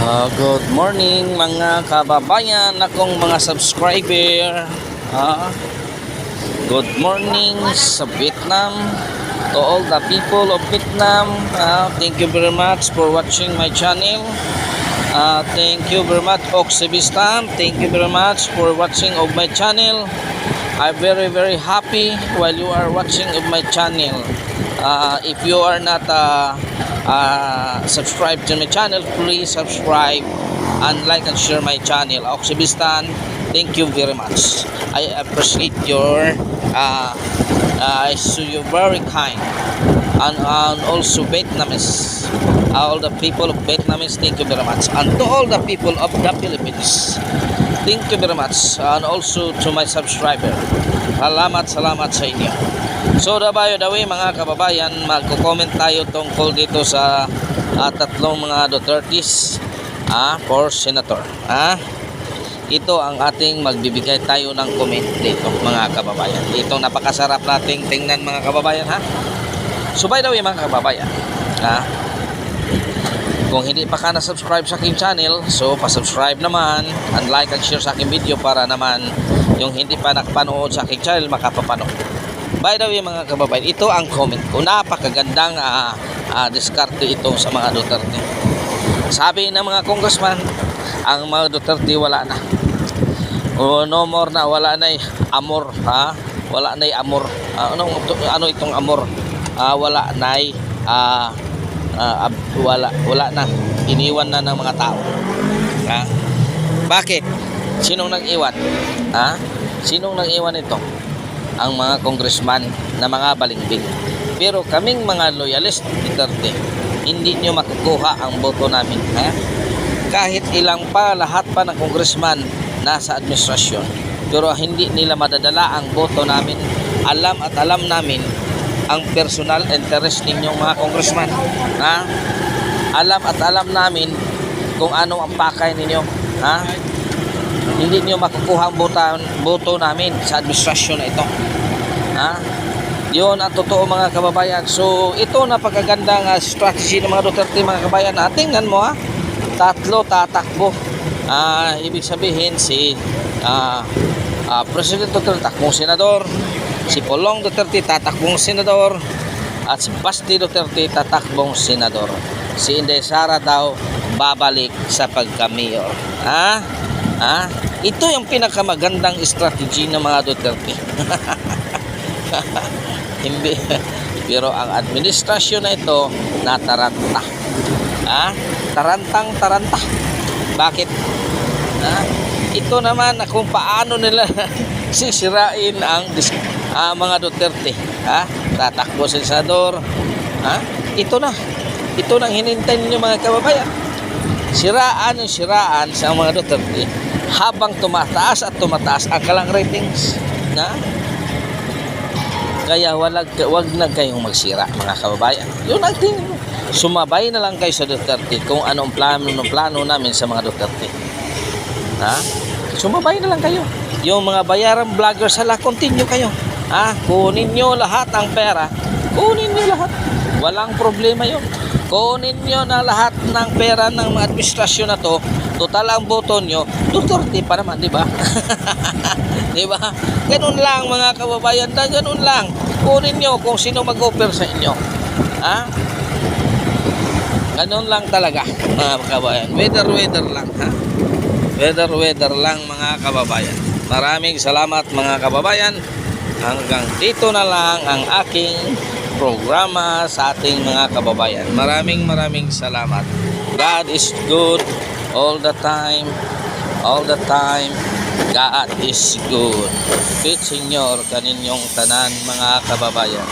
Good morning mga kababayan, akong mga subscriber. Good morning sa Vietnam, to all the people of Vietnam. Thank you very much for watching my channel. Thank you very much Oxybistan. Thank you very much for watching of my channel. I'm very happy while you are watching of my channel. If you are not subscribe to my channel, please subscribe and like and share my channel. Oxybistan, thank you very much. I appreciate your so you're very kind. And also Vietnamese, all the people of Vietnamese, thank you very much. And to all the people of the Philippines, thank you very much. And also to my subscriber, salamat sa inyo. So dabayo dawi mga kababayan, magko-comment tayo tungkol dito sa tatlong mga Dutertes for senator. Ito ang ating magbibigay tayo ng comment dito mga kababayan. Ito napakasarap nating tingnan mga kababayan So by the way mga kababayan, kung hindi pa ka na-subscribe sa aking channel, so pa-subscribe naman and like and share sa aking video para naman yung hindi pa nakapanood sa aking channel makapapanood. By the way mga kababayan, ito ang comment ko. Napakagandang diskarte ito sa mga Duterte. Sabi ng mga congressman, ang mga Duterte wala na. No more na, wala na amor, wala na amor. Ano itong amor? Wala na wala na, iniwan na ng mga tao. Bakit? Sinong nag-iwan? Sinong nag-iwan ito? Ang mga congressman na mga balimbing. Pero kaming mga loyalist Duterte, hindi nyo makukuha ang boto namin. Kahit ilang pa, lahat pa ng congressman nasa administrasyon, pero hindi nila madadala ang boto namin. Alam at alam namin ang personal interest ninyong mga congressman. Alam at alam namin kung ano ang pakay ninyo. Hindi niyo makukuha ang boto namin sa administrasyon na ito. Yun ang totoo mga kababayan. So ito napakagandang strategy ng mga Duterte mga kababayan. Tingnan mo tatlo tatakbo. Ibig sabihin si President Duterte tatakbong senador, si Pulong Duterte tatakbong senador, at si Basti Duterte tatakbong senador. Si Inday Sara daw babalik sa pagka-mayor. Ito yung pinakamagandang strategy ng mga Duterte. Hindi. Pero ang administrasyon na ito nataranta. Tarantang-taranta. Bakit? Ito naman kung paano nila sisirain ang mga Duterte. Tatakbo sa senador. Ito na ang hinintay ninyo mga kababayan. Siraan sa mga Duterte habang tumataas at tumataas ang kalang ratings. Kaya wag na kayong magsira mga kababayan. Yun ang tingin mo. Sumabay na lang kayo sa Duterte kung anong plano namin sa mga Duterte. Sumabay na lang kayo. Yung mga bayaran vloggers continue kayo. Kunin nyo lahat ang pera. Kunin nyo lahat. Walang problema yun. Kunin nyo na lahat ng pera ng mga administrasyon na to. Total ang boto nyo, Duterte pa naman, di ba? Di ba? Ganun lang mga kababayan, ganun lang. Kunin nyo kung sino mag-offer sa inyo. Ganun lang talaga mga kababayan. Weather lang, Weather lang mga kababayan. Maraming salamat mga kababayan. Hanggang dito na lang ang aking programa sa ating mga kababayan. Maraming salamat. God is good all the time. God is good. Pit Senyor kaninyong tanan mga kababayan.